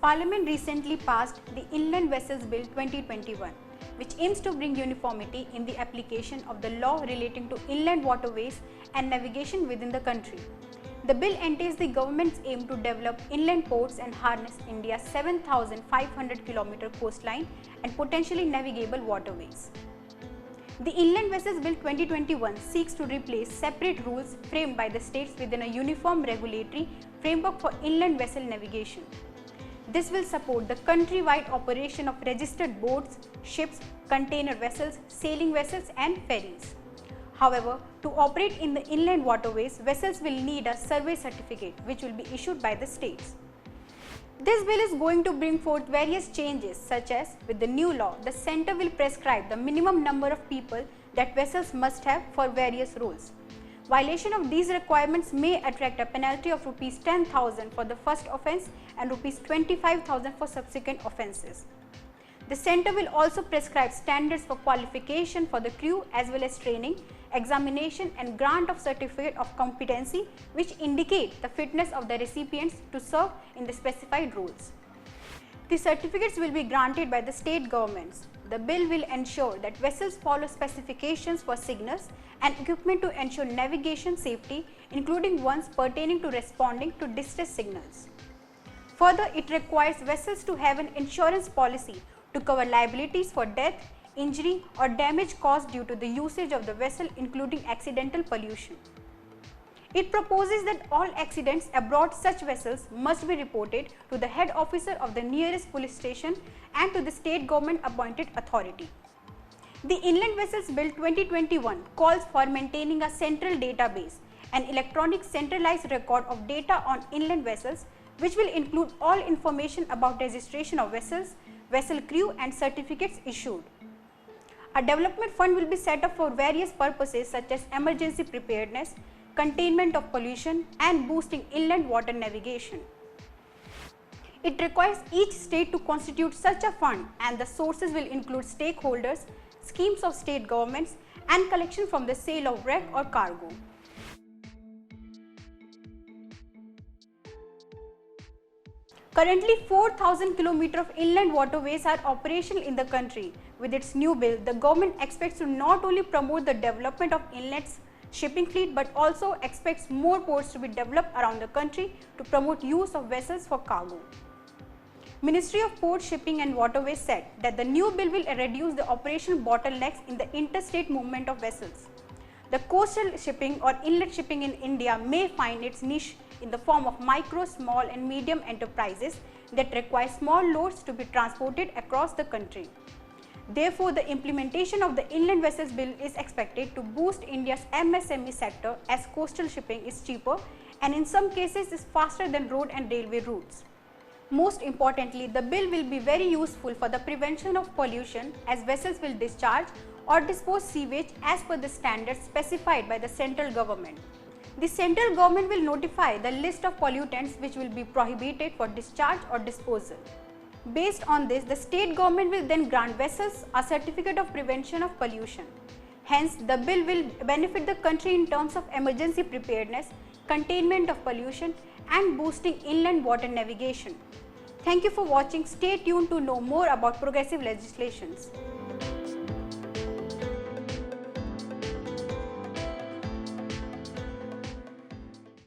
Parliament recently passed the Inland Vessels Bill 2021, which aims to bring uniformity in the application of the law relating to inland waterways and navigation within the country. The bill entails the government's aim to develop inland ports and harness India's 7,500 km coastline and potentially navigable waterways. The Inland Vessels Bill 2021 seeks to replace separate rules framed by the states within a uniform regulatory framework for inland vessel navigation. This will support the countrywide operation of registered boats, ships, container vessels, sailing vessels and ferries. However, to operate in the inland waterways, vessels will need a survey certificate which will be issued by the states. This bill is going to bring forth various changes, such as with the new law, the centre will prescribe the minimum number of people that vessels must have for various roles. Violation of these requirements may attract a penalty of Rs 10,000 for the first offence and Rs 25,000 for subsequent offences. The centre will also prescribe standards for qualification for the crew as well as training, examination and grant of certificate of competency which indicate the fitness of the recipients to serve in the specified roles. The certificates will be granted by the state governments. The bill will ensure that vessels follow specifications for signals and equipment to ensure navigation safety, including ones pertaining to responding to distress signals. Further, it requires vessels to have an insurance policy to cover liabilities for death, injury or damage caused due to the usage of the vessel, including accidental pollution. It proposes that all accidents aboard such vessels must be reported to the head officer of the nearest police station and to the state government appointed authority. The Inland Vessels Bill 2021 calls for maintaining a central database, an electronic centralized record of data on inland vessels, which will include all information about registration of vessels, vessel crew and certificates issued. A development fund will be set up for various purposes such as emergency preparedness, containment of pollution and boosting inland water navigation. It requires each state to constitute such a fund and the sources will include stakeholders, schemes of state governments and collection from the sale of wreck or cargo. Currently, 4,000 km of inland waterways are operational in the country. With its new bill, the government expects to not only promote the development of inland shipping fleet but also expects more ports to be developed around the country to promote use of vessels for cargo. Ministry of Port, Shipping and Waterways said that the new bill will reduce the operational bottlenecks in the interstate movement of vessels. The coastal shipping or inlet shipping in India may find its niche in the form of micro, small and medium enterprises that require small loads to be transported across the country. Therefore, the implementation of the Inland Vessels Bill is expected to boost India's MSME sector as coastal shipping is cheaper and in some cases is faster than road and railway routes. Most importantly, the bill will be very useful for the prevention of pollution as vessels will discharge or dispose sewage as per the standards specified by the central government. The central government will notify the list of pollutants which will be prohibited for discharge or disposal. Based on this, the state government will then grant vessels a certificate of prevention of pollution. Hence, the bill will benefit the country in terms of emergency preparedness, containment of pollution and boosting inland water navigation. Thank you for watching. Stay tuned to know more about progressive legislations.